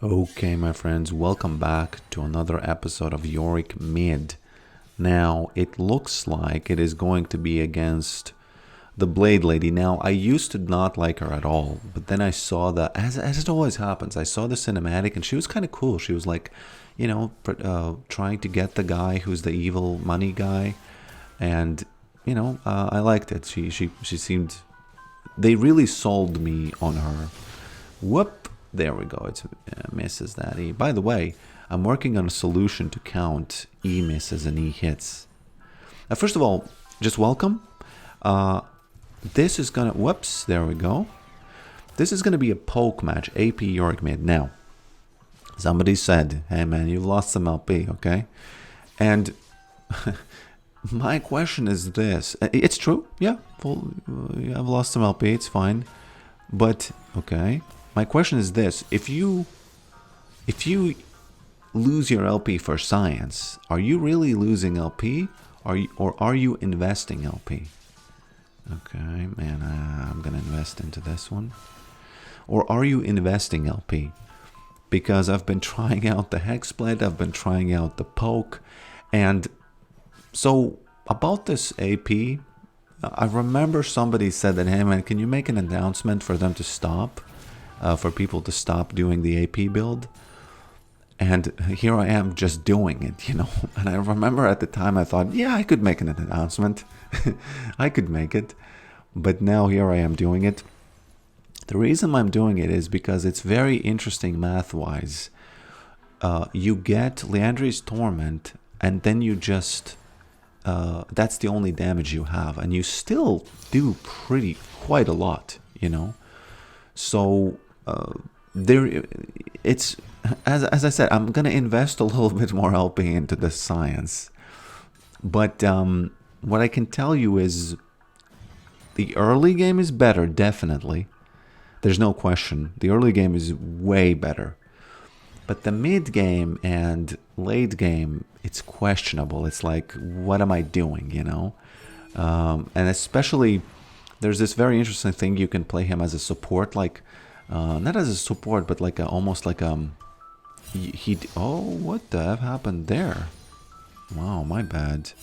Okay, my friends, welcome back to another episode of Yorick Mid. Now, it looks like it is going to be against the Blade Lady. Now, I used to not like her at all, but then I saw the, as it always happens, I saw the cinematic and she was kind of cool. She was like, trying to get the guy who's the evil money guy. And, I liked it. She seemed, they really sold me on her. Whoop. There we go. It misses that E. By the way, I'm working on a solution to count E misses and E hits. First of all, just welcome. This is gonna... Whoops, there we go. This is gonna be a poke match, AP Yorick mid. Now, somebody said, hey man, you've lost some LP, okay? And my question is this. It's true, yeah. I've lost some LP, it's fine. But, okay... My question is this: if you lose your LP for science, are you really losing LP, or are you investing LP? Okay, man, I'm gonna invest into this one. Or are you investing LP? Because I've been trying out the Hexblade, I've been trying out the Poke, and so about this AP, I remember somebody said that, hey man, can you make an announcement for them to stop? For people to stop doing the AP build. And here I am just doing it, And I remember at the time I thought, yeah, I could make an announcement. I could make it. But now here I am doing it. The reason I'm doing it is because it's very interesting math-wise. You get Leandri's Torment, and then you just... that's the only damage you have. And you still do quite a lot, So... it's as I said, I'm gonna invest a little bit more LP into the science, but what I can tell you is the early game is better, definitely. There's no question. The early game is way better, but the mid game and late game, it's questionable. It's like, what am I doing, and especially there's this very interesting thing. You can play him as a support, like not as a support, but like almost like oh, what the F happened there? Wow, my bad.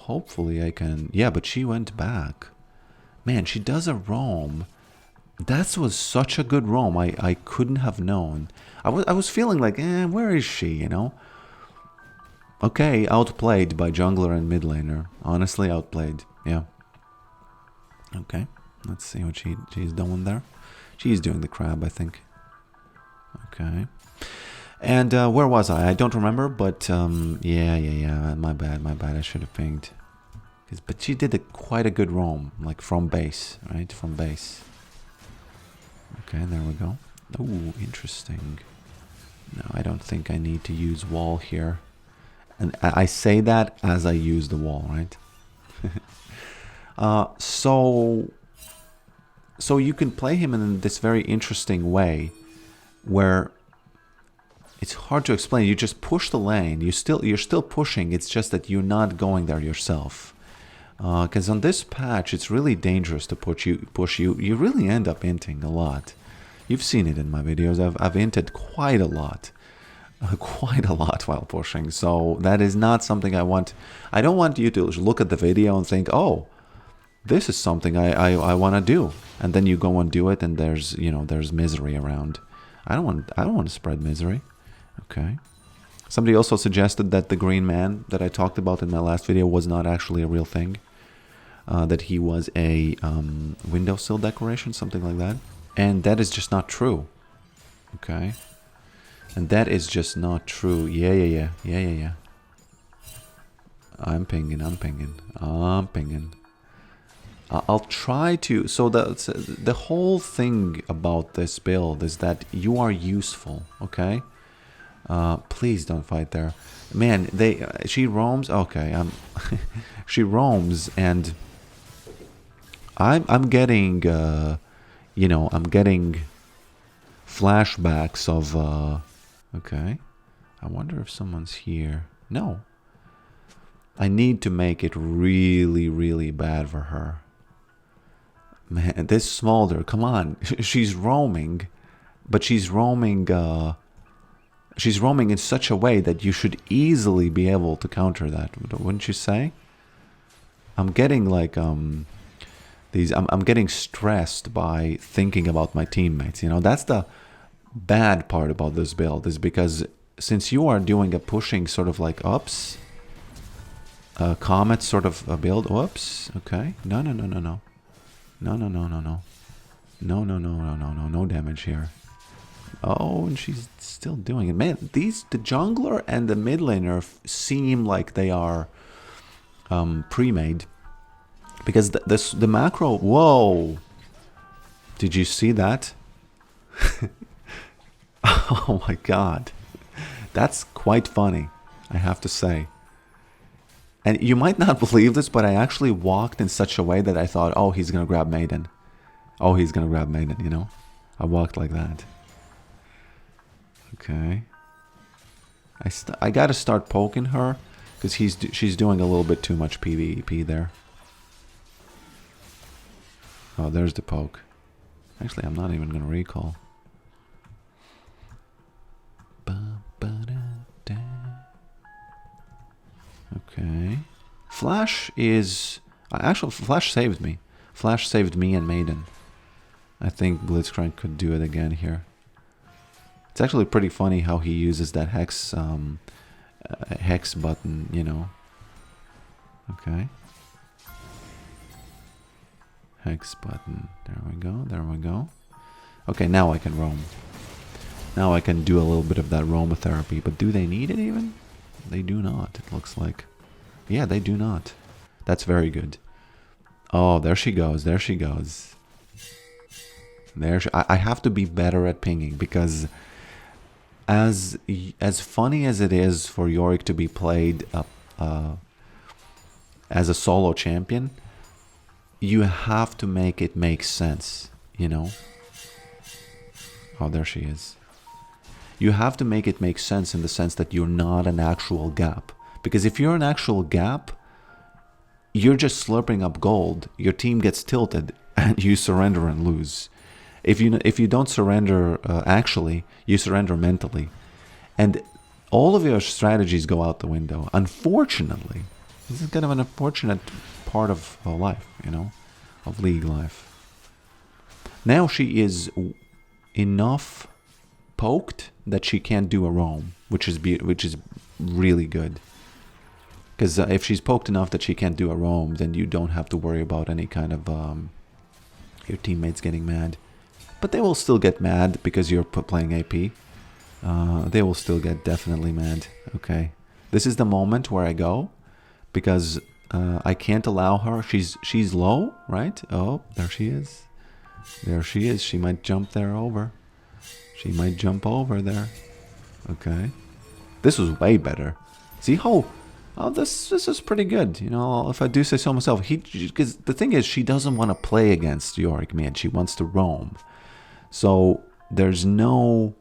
Hopefully I can... Yeah, but she went back. Man, she does a roam. That was such a good roam. I couldn't have known. I was feeling like, where is she, Okay, outplayed by jungler and mid laner. Honestly, outplayed. Yeah. Okay, let's see what she's doing there. She's doing the crab, I think. Okay. And where was I? I don't remember, but yeah. My bad. I should have pinged. But she did quite a good roam, like from base, right? From base. Okay, there we go. Oh, interesting. No, I don't think I need to use wall here. And I say that as I use the wall, right? So you can play him in this very interesting way where it's hard to explain. You just push the lane. You're still pushing. It's just that you're not going there yourself. Because on this patch, it's really dangerous to push you. You really end up inting a lot. You've seen it in my videos. I've inted quite a lot. Quite a lot while pushing. So that is not something I want. I don't want you to look at the video and think, oh, this is something I want to do, and then you go and do it, and there's misery around. I don't want to spread misery. Okay. Somebody also suggested that the green man that I talked about in my last video was not actually a real thing. That he was a windowsill decoration, something like that, and that is just not true. Okay. And that is just not true. Yeah. I'm pinging. I'll try to... So the whole thing about this build is that you are useful, okay? Please don't fight there. Man, she roams... Okay, she roams, and I'm getting, I'm getting flashbacks of... Okay. I wonder if someone's here. No. I need to make it really, really bad for her. Man, this smolder, come on. She's roaming, but she's roaming She's roaming in such a way that you should easily be able to counter that, wouldn't you say? I'm getting like I'm getting stressed by thinking about my teammates. You know, that's the bad part about this build, is because since you are doing a pushing sort of like ups, comet sort of a build. Whoops. Okay. No. No damage here. Oh, and she's still doing it. Man, the jungler and the mid laner seem like they are pre-made. Because the macro... Whoa! Did you see that? Oh my god. That's quite funny, I have to say. And you might not believe this, but I actually walked in such a way that I thought, oh, he's going to grab Maiden. Oh, he's going to grab Maiden, you know? I walked like that. Okay. I got to start poking her, because she's doing a little bit too much PvP there. Oh, there's the poke. Actually, I'm not even going to recall. Okay. Flash is... Actually, Flash saved me. Flash saved me and Maiden. I think Blitzcrank could do it again here. It's actually pretty funny how he uses that hex button, you know. Okay. Hex button. There we go. There we go. Okay, now I can roam. Now I can do a little bit of that aromatherapy. But do they need it even? They do not, it looks like. Yeah, they do not. That's very good. Oh, there she goes. There she goes. I have to be better at pinging, because as funny as it is for Yorick to be played as a solo champion, you have to make it make sense, you know? Oh, there she is. You have to make it make sense in the sense that you're not an actual gap. Because if you're an actual gap, you're just slurping up gold, your team gets tilted, and you surrender and lose. If you don't surrender actually, you surrender mentally. And all of your strategies go out the window. Unfortunately, this is kind of an unfortunate part of life, you know, of League life. Now she is enough poked that she can't do a roam, which is really good. Because if she's poked enough that she can't do a roam, then you don't have to worry about any kind of your teammates getting mad. But they will still get mad because you're playing AP. They will still get definitely mad. Okay, this is the moment where I go, because I can't allow her. She's low, right? Oh, there she is. There she is. She might jump there over. She might jump over there. Okay, this was way better. See how? Oh, this is pretty good. You know, if I do say so myself. Because the thing is, she doesn't want to play against Yorick, man. She wants to roam. So there's no,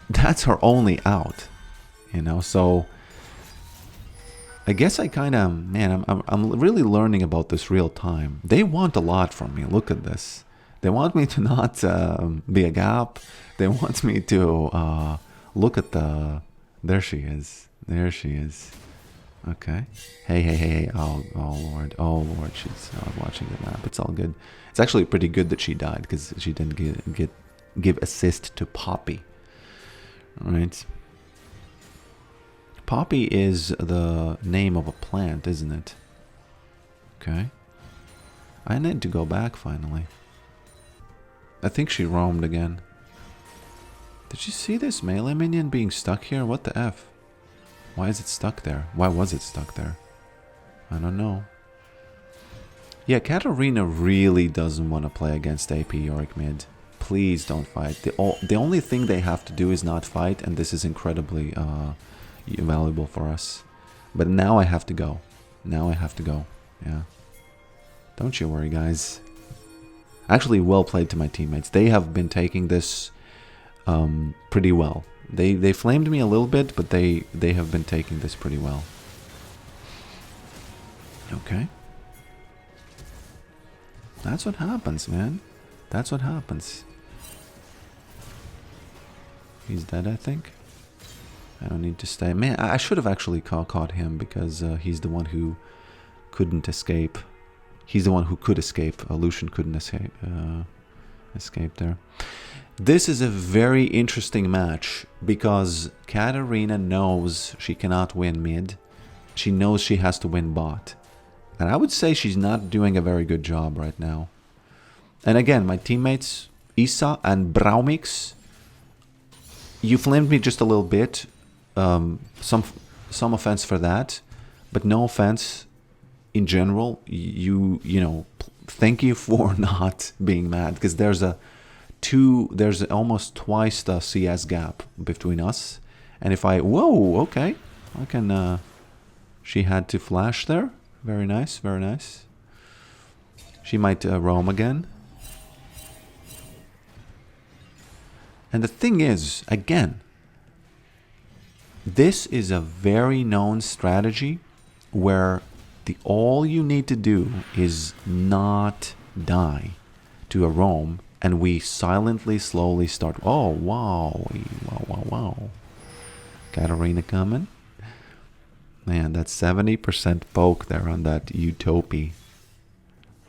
that's her only out, you know. So I guess I kind of, man, I'm really learning about this real time. They want a lot from me. Look at this. They want me to not be a gap. They want me to look at the. There she is. There she is. Okay. Hey. Oh Lord. She's not watching the map. It's all good. It's actually pretty good that she died, because she didn't give assist to Poppy. Right. Poppy is the name of a plant, isn't it? Okay. I need to go back finally. I think she roamed again. Did you see this melee minion being stuck here? What the F? Why is it stuck there? Why was it stuck there? I don't know. Yeah, Katarina really doesn't want to play against AP Yorick mid. Please don't fight. The only thing they have to do is not fight, and this is incredibly valuable for us. But now I have to go. Now I have to go. Yeah. Don't you worry, guys. Actually, well played to my teammates. They have been taking this pretty well. They flamed me a little bit, but they have been taking this pretty well. Okay. That's what happens, man. That's what happens. He's dead, I think. I don't need to stay. Man, I should have actually caught him because he's the one who couldn't escape. He's the one who could escape. Lucian couldn't escape there. This is a very interesting match because Katarina knows she cannot win mid. She knows she has to win bot. And I would say she's not doing a very good job right now. And again, my teammates, Isa and Braumix, you flamed me just a little bit. Some offense for that, but no offense in general. You know, thank you for not being mad, because there's almost twice the CS gap between us. And if whoa, okay, I can. She had to flash there. Very nice, very nice. She might roam again. And the thing is, again, this is a very known strategy where all you need to do is not die to a roam, and we silently, slowly start. Oh, wow, wow, wow, wow. Katarina coming. Man, that's 70% poke there on that Utopia.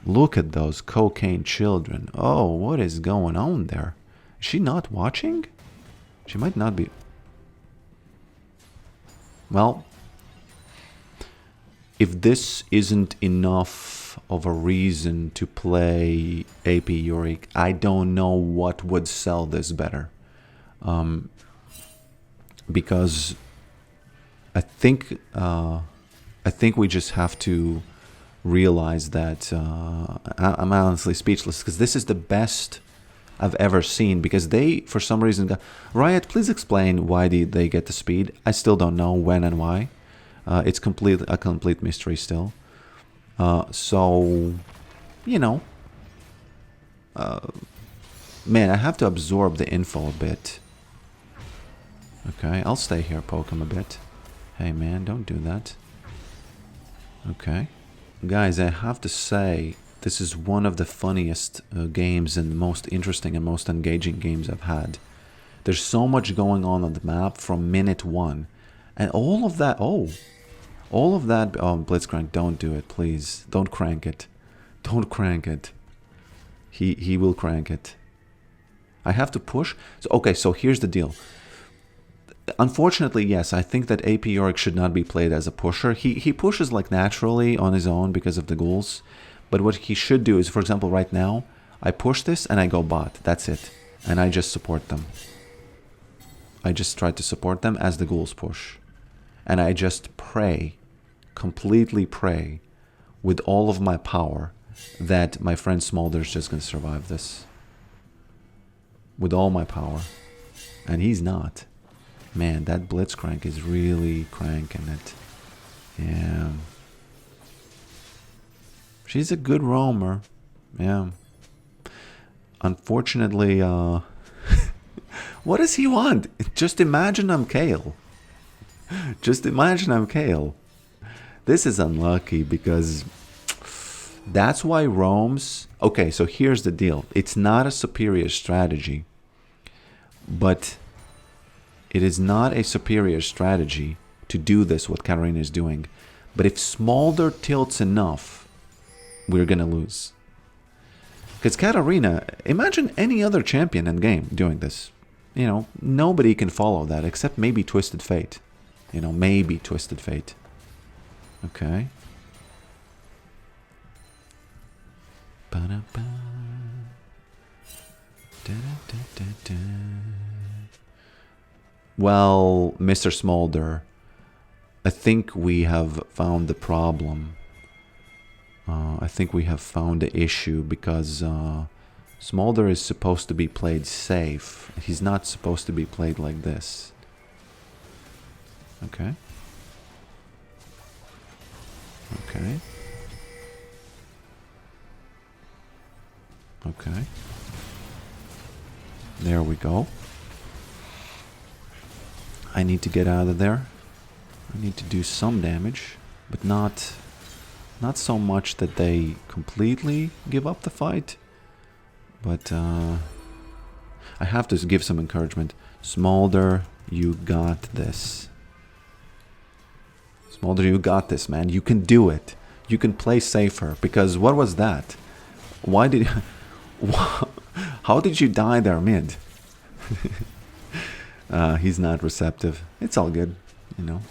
Look at those cocaine children. Oh, what is going on there? Is she not watching? She might not be. Well, if this isn't enough of a reason to play AP Yorick, I don't know what would sell this better. Because I think we just have to realize that I'm honestly speechless, because this is the best I've ever seen, because they, for some reason, Riot, please explain why did they get the speed. I still don't know when and why. It's a complete mystery still. So, you know, man, I have to absorb the info a bit. Okay, I'll stay here, poke him a bit. Hey man, don't do that. Okay. Guys, I have to say, this is one of the funniest games and most interesting and most engaging games I've had. There's so much going on the map from minute 1. And all of that, oh, Blitzcrank, don't do it, please. Don't crank it. Don't crank it. He will crank it. I have to push. So, okay, so here's the deal. Unfortunately, yes, I think that AP Yorick should not be played as a pusher. He pushes like naturally on his own because of the ghouls. But what he should do is, for example, right now, I push this and I go bot. That's it. And I just support them. I just try to support them as the ghouls push. And I just pray, completely pray, with all of my power, that my friend Smolder is just going to survive this. With all my power. And he's not. Man, that Blitzcrank is really cranking it. Yeah. She's a good roamer. Yeah. Unfortunately, what does he want? Just imagine I'm Kale. Just imagine I'm Kale. This is unlucky because that's why roams... Okay, so here's the deal. It's not a superior strategy. But it is not a superior strategy to do this, what Katarina is doing. But if Smolder tilts enough, we're going to lose. Because Katarina, imagine any other champion in game doing this. You know, nobody can follow that except maybe Twisted Fate. You know, maybe Twisted Fate. Okay. Ba-da-ba. Da-da-da-da-da. Well, Mr. Smolder, I think we have found the problem. I think we have found the issue because Smolder is supposed to be played safe. He's not supposed to be played like this. Okay. Okay. Okay. There we go. I need to get out of there. I need to do some damage, but not so much that they completely give up the fight. But I have to give some encouragement. Smolder, you got this. Smolder, you got this, man. You can do it. You can play safer. Because what was that? Why did... How did you die there mid? He's not receptive. It's all good, you know.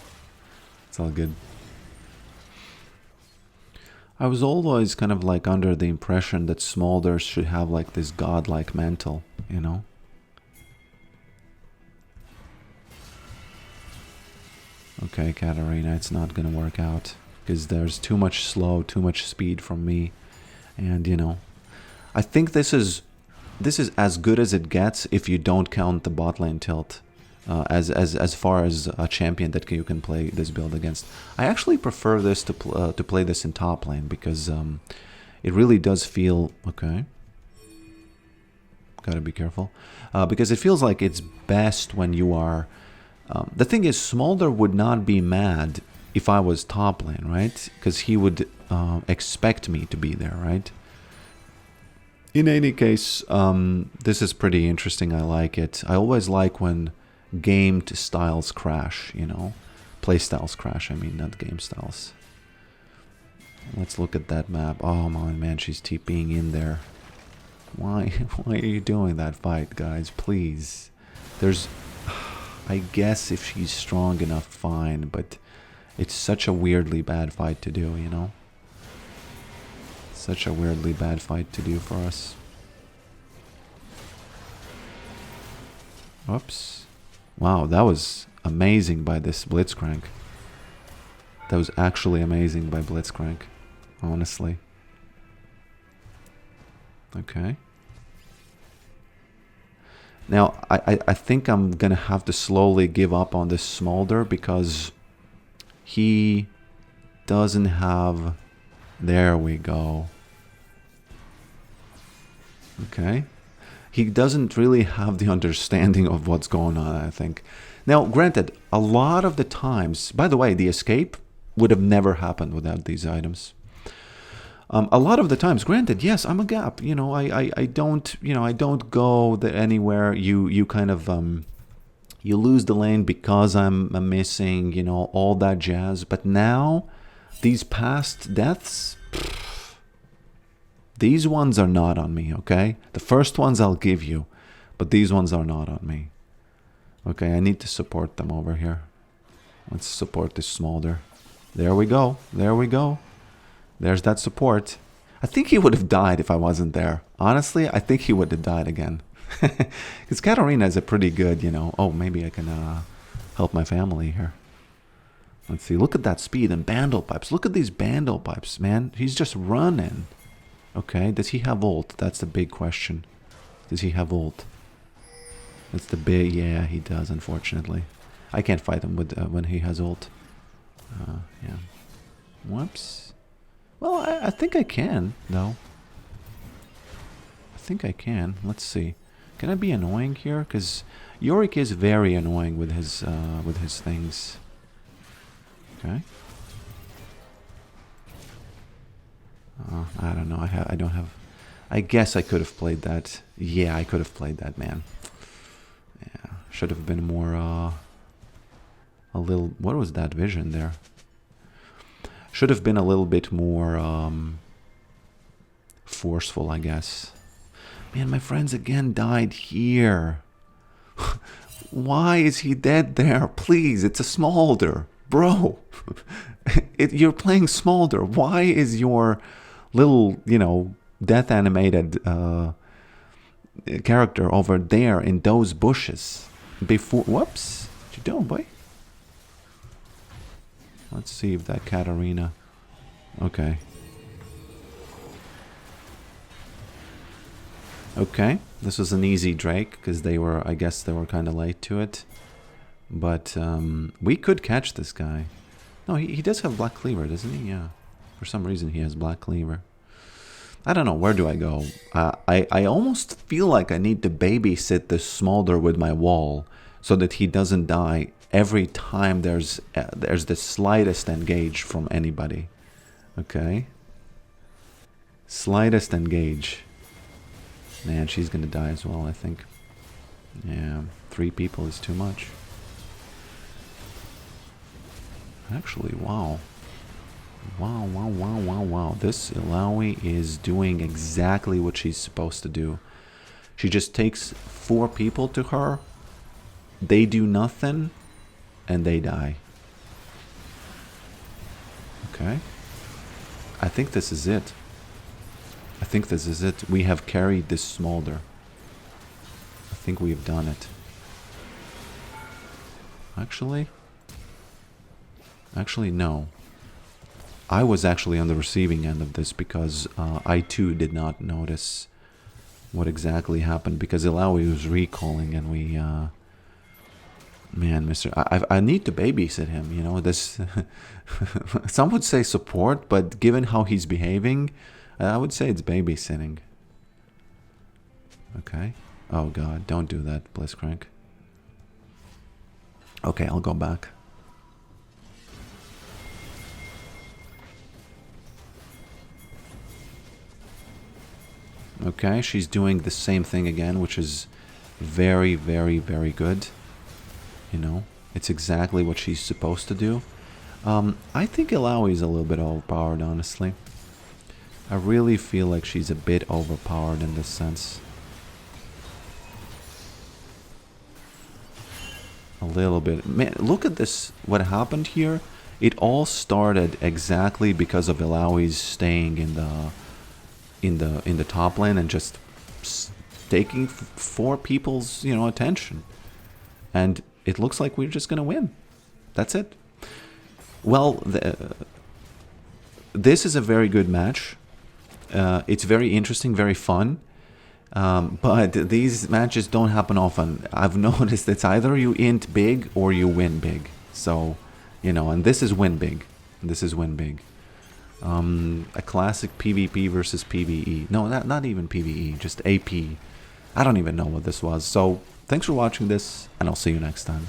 It's all good. I was always kind of like under the impression that Smolders should have like this godlike mantle, you know. Okay, Katarina, it's not gonna work out because there's too much slow, too much speed from me, and you know, I think this is as good as it gets if you don't count the bot lane tilt. As far as a champion that you can play this build against, I actually prefer this to play this in top lane because it really does feel okay. Gotta be careful because it feels like it's best when you are. The thing is, Smolder would not be mad if I was top lane, right? Because he would expect me to be there, right? In any case, this is pretty interesting. I like it. I always like when game styles crash, you know, play styles crash. I mean, not game styles. Let's look at that map. Oh my man, she's TPing in there. Why are you doing that fight, guys? Please. There's, I guess if she's strong enough, fine, but it's such a weirdly bad fight to do, you know. Such a weirdly bad fight to do for us. Whoops. Wow, that was amazing by this Blitzcrank. That was actually amazing by Blitzcrank, honestly. Okay. Now, I think I'm gonna have to slowly give up on this Smolder because he doesn't have... There we go. Okay. He doesn't really have the understanding of what's going on, I think. Now, granted, a lot of the times... By the way, the escape would have never happened without these items. A lot of the times, granted, yes, I'm a gap. You know, I don't, you know, I don't go anywhere. You kind of, you lose the lane because I'm missing, you know, all that jazz. But now, these past deaths, these ones are not on me, okay? The first ones I'll give you, but these ones are not on me. Okay, I need to support them over here. Let's support this Smolder. There we go. There we go. There's that support. I think he would have died if I wasn't there. Honestly, I think he would have died again. Because Katarina is a pretty good, you know... Oh, maybe I can help my family here. Let's see. Look at that speed and bandle pipes. Look at these bandle pipes, man. He's just running. Okay, does he have ult? That's the big question. Does he have ult? That's the big... Yeah, he does, unfortunately. I can't fight him with when he has ult. Yeah. Whoops. Well, I think I can, though. I think I can. Let's see. Can I be annoying here? Because Yorick is very annoying with his things. Okay. I don't know. I don't have... I guess I could have played that. Yeah, I could have played that, man. Yeah. Should have been more... a little... What was that vision there? Should have been a little bit more forceful, I guess. Man, my friends again died here. Why is he dead there? Please, it's a Smolder. Bro, you're playing Smolder. Why is your little, you know, death animated character over there in those bushes? Before... Whoops. What you doing, boy? Let's see if that Katarina... Okay. Okay. This was an easy Drake, because they were... I guess they were kind of late to it. But, we could catch this guy. No, he does have Black Cleaver, doesn't he? Yeah. For some reason, he has Black Cleaver. I don't know. Where do I go? I almost feel like I need to babysit this Smolder with my wall, so that he doesn't die every time there's the slightest engage from anybody. Okay. Slightest engage. Man, she's gonna die as well, I think. Yeah. 3 people is too much. Actually, wow. Wow. This Illaoi is doing exactly what she's supposed to do. She just takes 4 people to her. They do nothing. And they die. Okay. I think this is it. We have carried this smolder. I think we've done it. Actually, no. I was actually on the receiving end of this because I too did not notice what exactly happened because Illaoi was recalling and we... man, I need to babysit him, you know, this... Some would say support, but given how he's behaving, I would say it's babysitting. Okay. Oh god, don't do that, Blitzcrank. Okay, I'll go back. Okay, she's doing the same thing again, which is very, very, very good. You know, it's exactly what she's supposed to do. I think Illaoi is a little bit overpowered, honestly. I really feel like she's a bit overpowered in this sense. A little bit. Man, look at this. What happened here? It all started exactly because of Illaoi's staying in the top lane and just taking 4 people's, you know, attention. And it looks like we're just gonna win. That's it. Well, this is a very good match. It's very interesting, very fun. But these matches don't happen often. I've noticed it's either you int big or you win big. So, you know, and this is win big. This is win big. A classic PvP versus PvE. No, not even PvE, just AP. I don't even know what this was. So, thanks for watching this, and I'll see you next time.